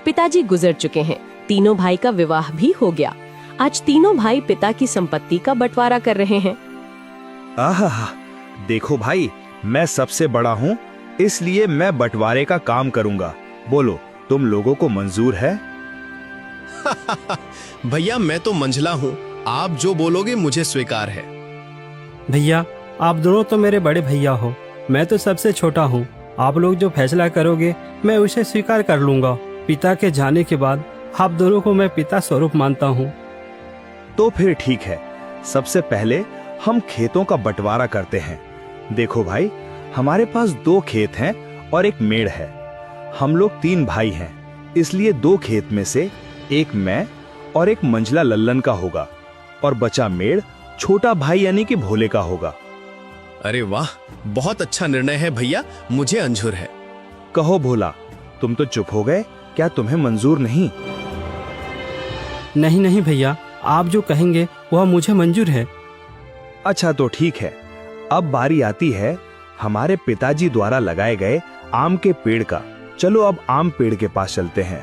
पिताजी गुजर चुके हैं। तीनों भाई का विवाह भी हो गया। आज तीनों भाई पिता की संपत्ति का बंटवारा कर रहे हैं। आहा, देखो भाई, मैं सबसे बड़ा हूँ, इसलिए मैं बंटवारे का काम करूँगा। बोलो, तुम लोगों को मंजूर है? भैया मैं तो मंझला हूँ, आप जो बोलोगे मुझे स्वीकार है। भैया आप दोनों तो मेरे बड़े भैया हो, मैं तो सबसे छोटा हूँ। आप लोग जो फैसला करोगे मैं उसे स्वीकार कर लूंगा। पिता के जाने के बाद आप दोनों को मैं पिता स्वरूप मानता हूँ। तो फिर ठीक है, सबसे पहले हम खेतों का बंटवारा करते हैं। देखो भाई, हमारे पास 2 खेत हैं और एक मेड़ है। हम लोग 3 भाई हैं, इसलिए 2 खेत में से एक मैं और एक मंझला लल्लन का होगा और बचा मेड़ छोटा भाई यानी कि भोले का होगा। अरे वाह, बहुत अच्छा निर्णय है भैया, मुझे मंजूर है। कहो भोला, तुम तो चुप हो गए, क्या तुम्हें मंजूर नहीं? नहीं नहीं भैया, आप जो कहेंगे वह मुझे मंजूर है। अच्छा तो ठीक है, अब बारी आती है हमारे पिताजी द्वारा लगाए गए आम के पेड़ का। चलो अब आम पेड़ के पास चलते हैं।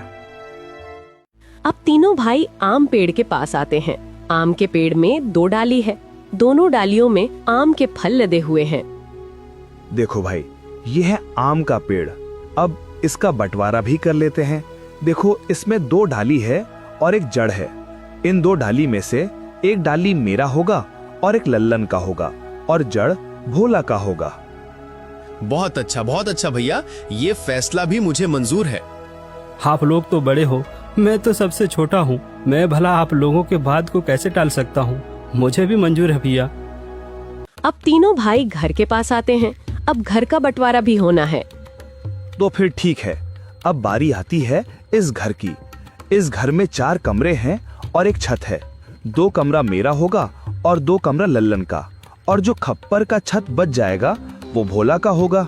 अब तीनों भाई आम पेड़ के पास आते हैं। आम के पेड़ में 2 डाली है, दोनों डालियों में आम के फल लदे हुए हैं। देखो भाई, ये है आम का पेड़। अब इसका बंटवारा भी कर लेते हैं। देखो, इसमें 2 डाली है और एक जड़ है। इन 2 डाली में से एक डाली मेरा होगा और एक लल्लन का होगा और जड़ भोला का होगा। बहुत अच्छा भैया, ये फैसला भी मुझे मंजूर है। आप लोग तो बड़े हो, मैं तो सबसे छोटा हूँ। मैं भला आप लोगों के बात को कैसे टाल सकता हूँ? मुझे भी मंजूर है भैया। अब तीनों भाई घर के पास आते हैं। अब घर का बंटवारा भी होना है। तो फिर ठीक है, अब बारी आती है इस घर की। इस घर में 4 कमरे हैं और एक छत है। 2 कमरा मेरा होगा और 2 कमरा लल्लन का, और जो खप्पर का छत बच जाएगा वो भोला का होगा।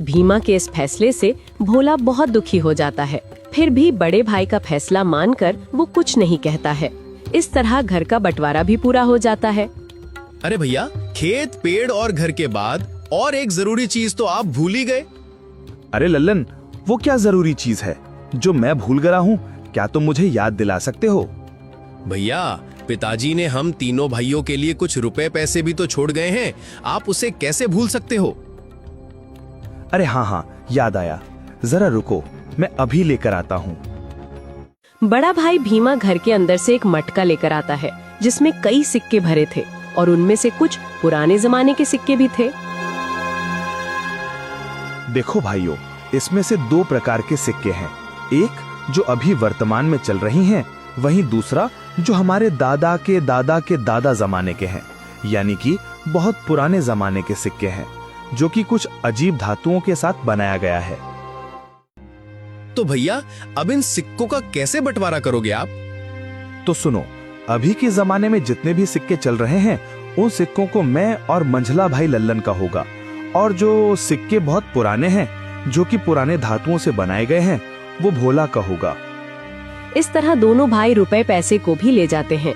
भीमा के इस फैसले से भोला बहुत दुखी हो जाता है। फिर भी बड़े भाई का फैसला मानकर वो कुछ नहीं कहता है। इस तरह घर का बंटवारा भी पूरा हो जाता है। अरे भैया, खेत, पेड़ और घर के बाद और एक जरूरी चीज तो आप भूल ही गए। अरे लल्लन, वो क्या जरूरी चीज है जो मैं भूल गया हूँ? क्या तुम मुझे याद दिला सकते हो? भैया, पिताजी ने हम तीनों भाइयों के लिए कुछ रुपए पैसे भी तो छोड़ गए हैं, आप उसे कैसे भूल सकते हो? अरे हाँ, याद आया। जरा रुको, मैं अभी लेकर आता हूँ। बड़ा भाई भीमा घर के अंदर से एक मटका लेकर आता है जिसमें कई सिक्के भरे थे और उनमें से कुछ पुराने जमाने के सिक्के भी थे। देखो भाइयों, इसमें से 2 प्रकार के सिक्के हैं। एक जो अभी वर्तमान में चल रही हैं, वहीं दूसरा जो हमारे दादा के दादा के दादा जमाने के हैं, यानी कि बहुत पुराने जमाने के सिक्के हैं, जो कि कुछ अजीब धातुओं के साथ बनाया गया है। तो भैया, अब इन सिक्कों का कैसे बंटवारा करोगे आप? तो सुनो, अभी के जमाने में जितने भी सिक्के चल रहे हैं, उन सिक्कों को मैं और मंझला भाई लल्लन का होगा, और जो सिक्के बहुत पुराने हैं, जो कि पुराने धातुओं से बनाए गए हैं, वो भोला का होगा। इस तरह दोनों भाई रुपए पैसे को भी ले जाते हैं।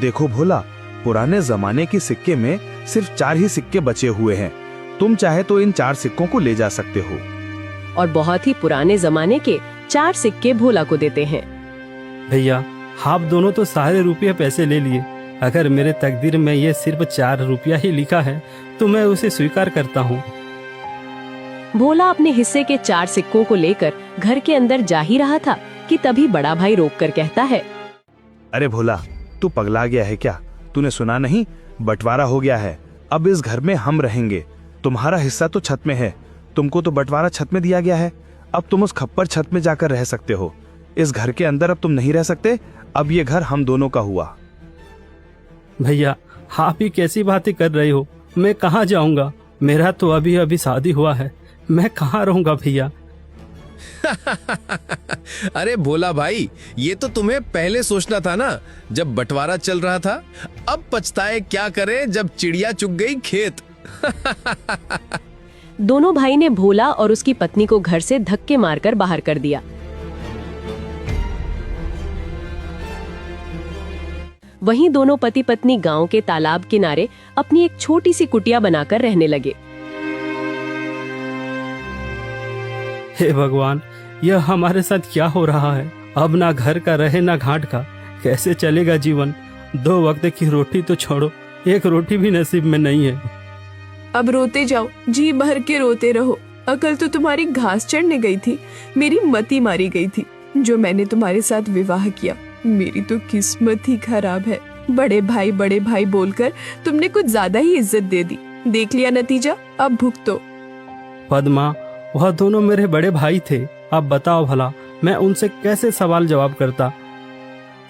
देखो भोला, पुराने जमाने के सिक्के में सिर्फ 4 ही सिक्के बचे हुए हैं। तुम चाहे तो इन 4 सिक्कों को ले जा सकते हो। और बहुत ही पुराने जमाने के 4 सिक्के भोला को देते हैं। भैया, आप दोनों तो सारे रुपये पैसे ले लिए। अगर मेरे तकदीर में ये सिर्फ 4 रुपया ही लिखा है तो मैं उसे स्वीकार करता हूँ। भोला अपने हिस्से के 4 सिक्कों को लेकर घर के अंदर जा ही रहा था कि तभी बड़ा भाई रोककर कहता है, अरे भोला, तू पगला गया है क्या? तूने सुना नहीं? बंटवारा हो गया है। अब इस घर में हम रहेंगे। तुम्हारा हिस्सा तो छत में है, तुमको तो बंटवारा छत में दिया गया है। अब तुम उस खप्पर छत में जाकर रह सकते हो। इस घर के अंदर अब तुम नहीं रह सकते। अब ये घर हम दोनों का हुआ। भैया, आप ही कैसी बातें कर रहे हो? मैं कहाँ जाऊंगा? मेरा तो अभी अभी शादी हुआ है, मैं कहाँ रहूंगा भैया? अरे भोला भाई, ये तो तुम्हें पहले सोचना था ना, जब बंटवारा चल रहा था। अब पछताए क्या करें जब चिड़िया चुग गई खेत। दोनों भाई ने भोला और उसकी पत्नी को घर से धक्के मारकर बाहर कर दिया। वहीं दोनों पति पत्नी गांव के तालाब किनारे अपनी एक छोटी सी कुटिया बनाकर रहने लगे। हे भगवान, यह हमारे साथ क्या हो रहा है? अब ना घर का रहे ना घाट का, कैसे चलेगा जीवन? 2 वक्त की रोटी तो छोड़ो, एक रोटी भी नसीब में नहीं है। अब रोते जाओ, जी भर के रोते रहो। अकल तो तुम्हारी घास चढ़ने गई थी, मेरी मती मारी गई थी जो मैंने तुम्हारे साथ विवाह किया। मेरी तो किस्मत ही खराब है। बड़े भाई बोलकर तुमने कुछ ज्यादा ही इज्जत दे दी। देख लिया नतीजा, अब भुगतो। पद्मा, वह दोनों मेरे बड़े भाई थे। अब बताओ भला, मैं उनसे कैसे सवाल जवाब करता?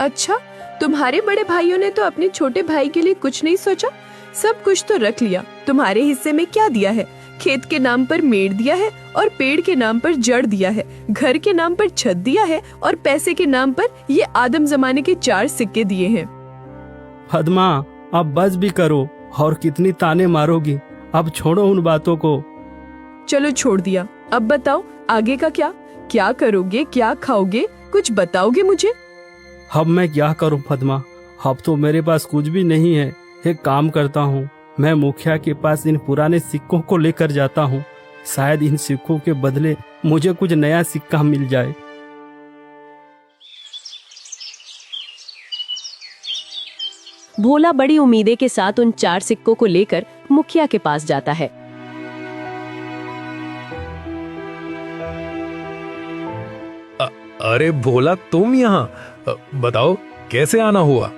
अच्छा, तुम्हारे बड़े भाइयों ने तो अपने छोटे भाई के लिए कुछ नहीं सोचा? सब कुछ तो रख लिया। तुम्हारे हिस्से में क्या दिया है? खेत के नाम पर मेड़ दिया है और पेड़ के नाम पर जड़ दिया है, घर के नाम पर छत दिया है और पैसे के नाम पर ये आदम जमाने के 4 सिक्के दिए हैं। पद्मा, अब बस भी करो, और कितनी ताने मारोगी? अब छोड़ो उन बातों को। चलो छोड़ दिया, अब बताओ आगे का क्या? क्या करोगे, क्या खाओगे, कुछ बताओगे मुझे? अब मैं क्या करूं पद्मा? अब तो मेरे पास कुछ भी नहीं है। एक काम करता हूँ, मैं मुखिया के पास इन पुराने सिक्कों को लेकर जाता हूँ। शायद इन सिक्कों के बदले मुझे कुछ नया सिक्का मिल जाए। भोला बड़ी उम्मीदें के साथ उन 4 सिक्कों को लेकर मुखिया के पास जाता है। अरे भोला, तुम यहाँ? बताओ कैसे आना हुआ?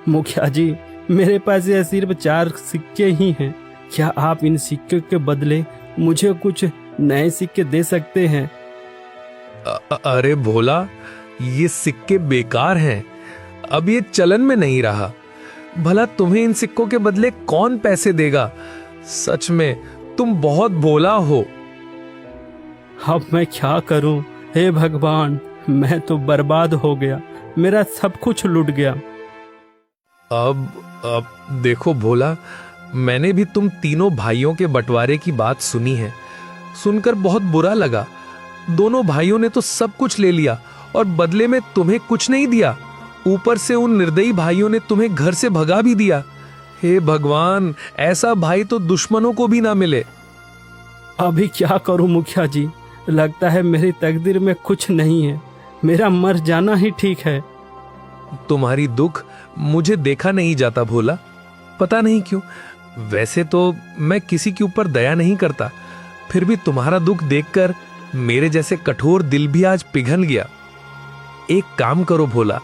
मुखिया जी, मेरे पास यह सिर्फ 4 सिक्के ही हैं। क्या आप इन सिक्के के बदले मुझे कुछ नए सिक्के दे सकते हैं? अरे भोला, ये सिक्के बेकार हैं। अब ये चलन में नहीं रहा। भला तुम्हें इन सिक्कों के बदले कौन पैसे देगा? सच में तुम बहुत भोला हो। अब मैं क्या करूं? हे भगवान, मैं तो बर्बाद हो गया। मेरा सब कुछ लुट गया। अब देखो भोला, मैंने भी तुम तीनों भाइयों के बंटवारे की बात सुनी है। सुनकर बहुत बुरा लगा। दोनों भाइयों ने तो सब कुछ ले लिया और बदले में तुम्हें कुछ नहीं दिया। ऊपर से उन निर्दयी भाइयों ने तुम्हें घर से भगा भी दिया। हे भगवान, ऐसा भाई तो दुश्मनों को भी ना मिले। अभी क्या करूं मुखिया जी? लगता है मेरी तकदीर में कुछ नहीं है। मेरा मर जाना ही ठीक है। तुम्हारी दुख मुझे देखा नहीं जाता भोला, पता नहीं क्यों। वैसे तो मैं किसी के ऊपर दया नहीं करता, फिर भी तुम्हारा दुख देखकर मेरे जैसे कठोर दिल भी आज पिघल गया। एक काम करो भोला,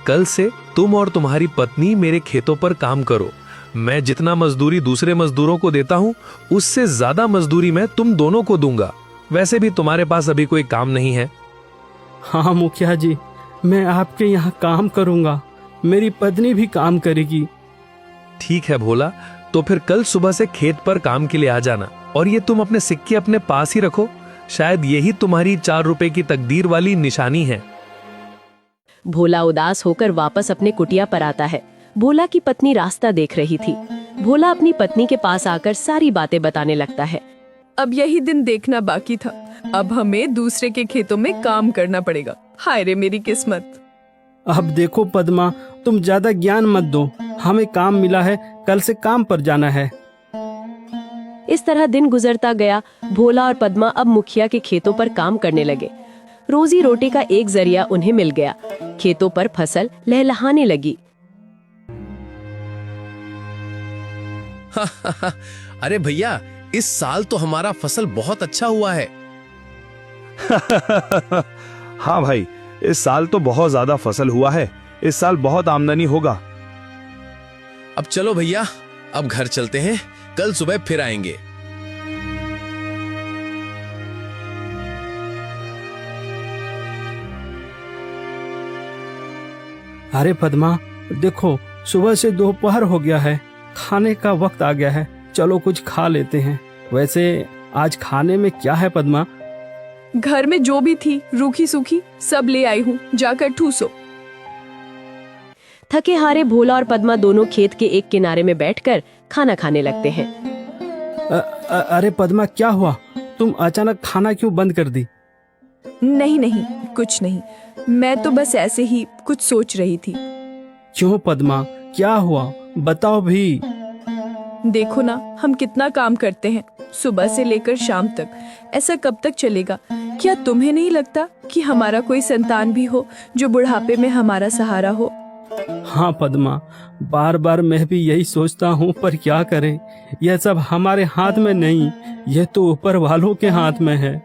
कल से तुम और तुम्हारी पत्नी मेरे खेतों पर काम करो। मैं जितना मजदूरी दूसरे मजदूरों को देता हूँ, उससे ज्यादा मजदूरी मैं तुम दोनों को दूंगा। वैसे भी तुम्हारे पास अभी कोई काम नहीं है। हाँ मुखिया जी, मैं आपके यहाँ काम करूंगा। मेरी पत्नी भी काम करेगी। ठीक है भोला, तो फिर कल सुबह से खेत पर काम के लिए आ जाना। और ये तुम अपने सिक्के अपने पास ही रखो, शायद यही तुम्हारी 4 रुपए की तकदीर वाली निशानी है। भोला उदास होकर वापस अपने कुटिया पर आता है। भोला की पत्नी रास्ता देख रही थी। भोला अपनी पत्नी के पास आकर सारी बातें बताने लगता है। अब यही दिन देखना बाकी था। अब हमें दूसरे के खेतों में काम करना पड़ेगा। हाय रे मेरी किस्मत। अब देखो पद्मा, तुम ज्यादा ज्ञान मत दो। हमें काम मिला है, कल से काम पर जाना है। इस तरह दिन गुजरता गया। भोला और पद्मा अब मुखिया के खेतों पर काम करने लगे। रोजी रोटी का एक जरिया उन्हें मिल गया। खेतों पर फसल लहलहाने लगी। अरे भैया, इस साल तो हमारा फसल बहुत अच्छा हुआ है। हाँ भाई, इस साल तो बहुत ज्यादा फसल हुआ है। इस साल बहुत आमदनी होगा। अब चलो भैया, अब घर चलते हैं, कल सुबह फिर आएंगे। अरे पद्मा, देखो सुबह से दोपहर हो गया है, खाने का वक्त आ गया है। चलो कुछ खा लेते हैं। वैसे आज खाने में क्या है पद्मा? घर में जो भी थी रूखी सूखी सब ले आई हूँ, जाकर ठूसो। थके हारे भोला और पद्मा दोनों खेत के एक किनारे में बैठकर खाना खाने लगते हैं। अरे पद्मा, क्या हुआ? तुम अचानक खाना क्यों बंद कर दी? नहीं नहीं, कुछ नहीं। मैं तो बस ऐसे ही कुछ सोच रही थी। क्यों पद्मा, क्या हुआ? बताओ भी। देखो ना, हम कितना काम करते हैं, सुबह से लेकर शाम तक। ऐसा कब तक चलेगा? क्या तुम्हें नहीं लगता कि हमारा कोई संतान भी हो जो बुढ़ापे में हमारा सहारा हो? हाँ पद्मा, बार बार मैं भी यही सोचता हूँ, पर क्या करें, यह सब हमारे हाथ में नहीं, यह तो ऊपर वालों के हाथ में है।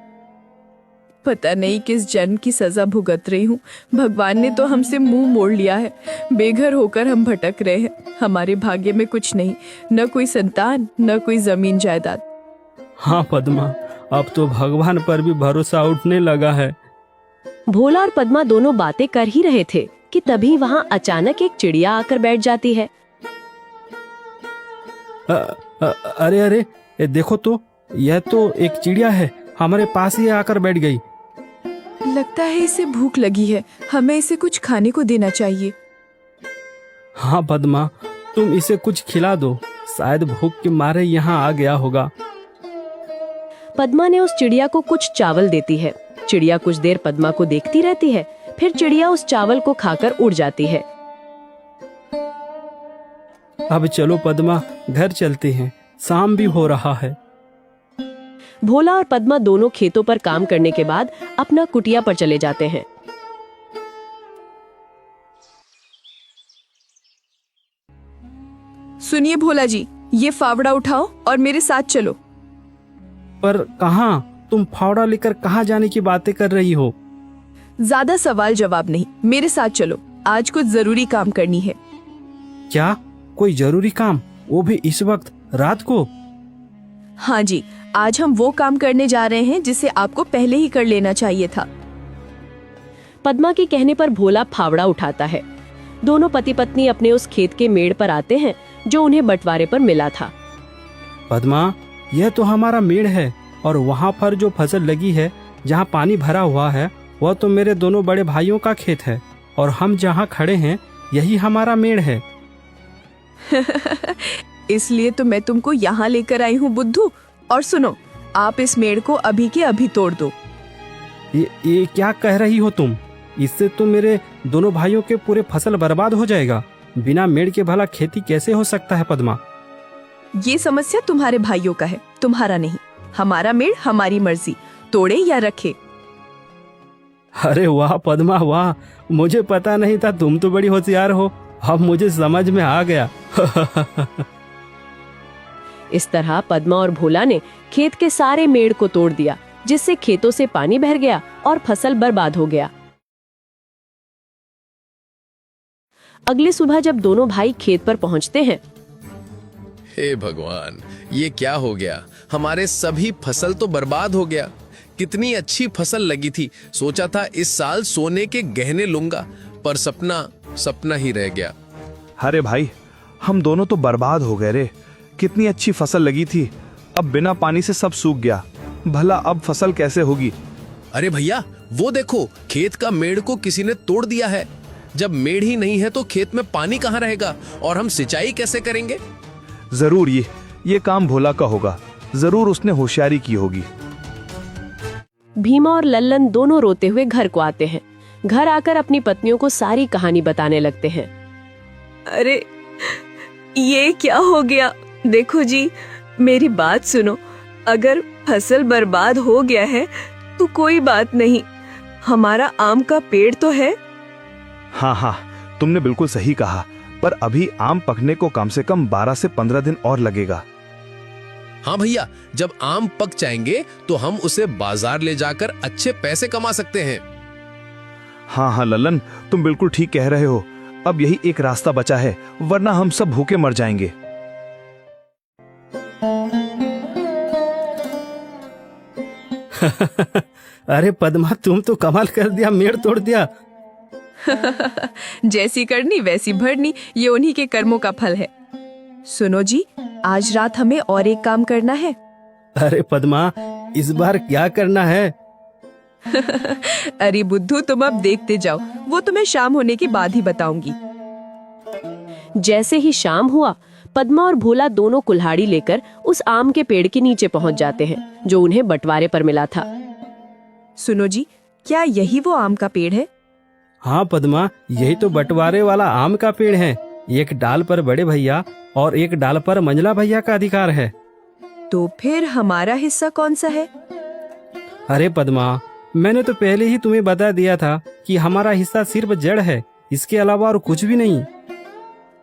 पता नहीं किस जन्म की सजा भुगत रही हूँ। भगवान ने तो हमसे मुंह मोड़ लिया है। बेघर होकर हम भटक रहे हैं। हमारे भाग्य में कुछ नहीं, न कोई संतान, न कोई जमीन जायदाद। हाँ पद्मा, अब तो भगवान पर भी भरोसा उठने लगा है। भोला और पद्मा दोनों बातें कर ही रहे थे कि तभी वहाँ अचानक एक चिड़िया आकर बैठ जाती है। अरे अरे, ये देखो तो, यह तो एक चिड़िया है, हमारे पास ही आकर बैठ गई। लगता है इसे भूख लगी है, हमें इसे कुछ खाने को देना चाहिए। हाँ पद्मा, तुम इसे कुछ खिला दो, शायद भूख के मारे यहाँ आ गया होगा। पद्मा ने उस चिड़िया को कुछ चावल देती है। चिड़िया कुछ देर पद्मा को देखती रहती है, फिर चिड़िया उस चावल को खाकर उड़ जाती है। अब चलो पद्मा, घर चलते हैं, शाम भी हो रहा है। भोला और पद्मा दोनों खेतों पर काम करने के बाद अपना कुटिया पर चले जाते हैं। सुनिए भोला जी, ये फावड़ा उठाओ और मेरे साथ चलो। पर कहाँ? तुम फावड़ा लेकर कहाँ जाने की बातें कर रही हो? ज्यादा सवाल जवाब नहीं, मेरे साथ चलो, आज कुछ जरूरी काम करनी है। क्या? कोई जरूरी काम? वो भी इस वक्त, रात को? हाँ जी, आज हम वो काम करने जा रहे हैं जिसे आपको पहले ही कर लेना चाहिए था। पद्मा के कहने पर भोला फावड़ा उठाता है। दोनों पति पत्नी अपने उस खेत के मेड़ पर आते हैं जो उन्हें बंटवारे पर मिला था। पद्मा, यह तो हमारा मेड़ है, और वहाँ पर जो फसल लगी है, जहाँ पानी भरा हुआ है, वह तो मेरे दोनों बड़े भाइयों का खेत है, और हम जहाँ खड़े हैं यही हमारा मेड़ है। इसलिए तो मैं तुमको यहाँ लेकर आई हूँ बुद्धू। और सुनो, आप इस मेड़ को अभी के अभी तोड़ दो। ये क्या कह रही हो तुम? इससे तो मेरे दोनों भाइयों के पूरे फसल बर्बाद हो जाएगा। बिना मेड़ के भला खेती कैसे हो सकता है पद्मा? ये समस्या तुम्हारे भाइयों का है, तुम्हारा नहीं। हमारा मेड़ हमारी मर्जी, तोड़े या रखे। अरे वाह पद्मा वाह, मुझे पता नहीं था, तुम तो बड़ी होशियार हो, अब मुझे समझ में आ गया। इस तरह पद्मा और भोला ने खेत के सारे मेड़ को तोड़ दिया, जिससे खेतों से पानी बह गया और फसल बर्बाद हो गया। अगली सुबह जब दोनों भाई खेत पर पहुंचते हैं, हे भगवान, ये क्या हो गया? हमारे सभी फसल तो बर्बाद हो गया। कितनी अच्छी फसल लगी थी, सोचा था इस साल सोने के गहने लूंगा, पर सपना सपना ही रह गया। अरे भाई, हम दोनों तो बर्बाद हो गए रे। कितनी अच्छी फसल लगी थी, अब बिना पानी से सब सूख गया। भला अब फसल कैसे होगी? अरे भैया, वो देखो, खेत का मेड़ को किसी ने तोड़ दिया है। जब मेड़ ही नहीं है तो खेत में पानी कहाँ रहेगा, और हम सिंचाई कैसे करेंगे? जरूर ये काम भोला का होगा, जरूर उसने होशियारी की होगी। भीमा और लल्लन दोनों रोते हुए घर को आते हैं। घर आकर अपनी पत्नियों को सारी कहानी बताने लगते हैं। अरे ये क्या हो गया? देखो जी, मेरी बात सुनो। अगर फसल बर्बाद हो गया है तो कोई बात नहीं, हमारा आम का पेड़ तो है। हाँ, तुमने बिल्कुल सही कहा, पर अभी आम पकने को कम से कम 12 से 15 दिन और लगेगा। हाँ भैया, जब आम पक जाएंगे तो हम उसे बाजार ले जाकर अच्छे पैसे कमा सकते हैं। हाँ लल्लन, तुम बिल्कुल ठीक कह रहे हो। अब यही एक रास्ता बचा है, वरना हम सब भूखे मर जाएंगे। अरे पद्मा, तुम तो कमाल कर दिया, मेड़ तोड़ दिया। जैसी करनी वैसी भरनी, ये उन्हीं के कर्मों का फल है। सुनो जी, आज रात हमें और एक काम करना है। अरे पद्मा, इस बार क्या करना है? अरे बुद्धू, तुम अब देखते जाओ, वो तुम्हें शाम होने के बाद ही बताऊंगी। जैसे ही शाम हुआ, पद्मा और भोला दोनों कुल्हाड़ी लेकर उस आम के पेड़ के नीचे पहुंच जाते हैं जो उन्हें बंटवारे पर मिला था। सुनो जी, क्या यही वो आम का पेड़ है? हाँ पद्मा, यही तो बंटवारे वाला आम का पेड़ है। एक डाल पर बड़े भैया और एक डाल पर मंजला भैया का अधिकार है। तो फिर हमारा हिस्सा कौन सा है? अरे पद्मा, मैंने तो पहले ही तुम्हें बता दिया था कि हमारा हिस्सा सिर्फ जड़ है, इसके अलावा और कुछ भी नहीं।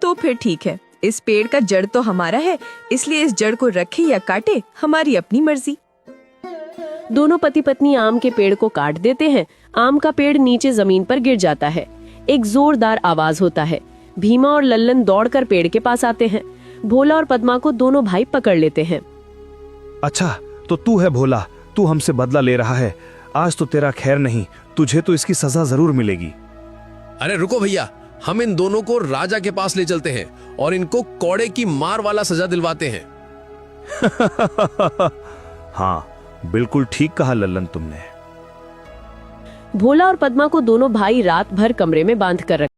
तो फिर ठीक है, इस पेड़ का जड़ तो हमारा है, इसलिए इस जड़ को रखे या काटे हमारी अपनी मर्जी। दोनों पति पत्नी आम के पेड़ को काट देते हैं। आम का पेड़ नीचे जमीन पर गिर जाता है। एक जोरदार आवाज होता है। भीमा और लल्लन दौड़कर पेड़ के पास आते हैं। भोला और पद्मा को दोनों भाई पकड़ लेते हैं। अच्छा, तो तू है भोला, तू हमसे बदला ले रहा है। आज तो तेरा खैर नहीं, तुझे तो इसकी सजा जरूर मिलेगी। अरे रुको भैया, हम इन दोनों को राजा के पास ले चलते हैं और इनको कौड़े की मार वाला सजा दिलवाते हैं। हाँ, बिल्कुल ठीक कहा लल्लन तुमने। भोला और पद्मा को दोनों भाई रात भर कमरे में बांध कर रखे।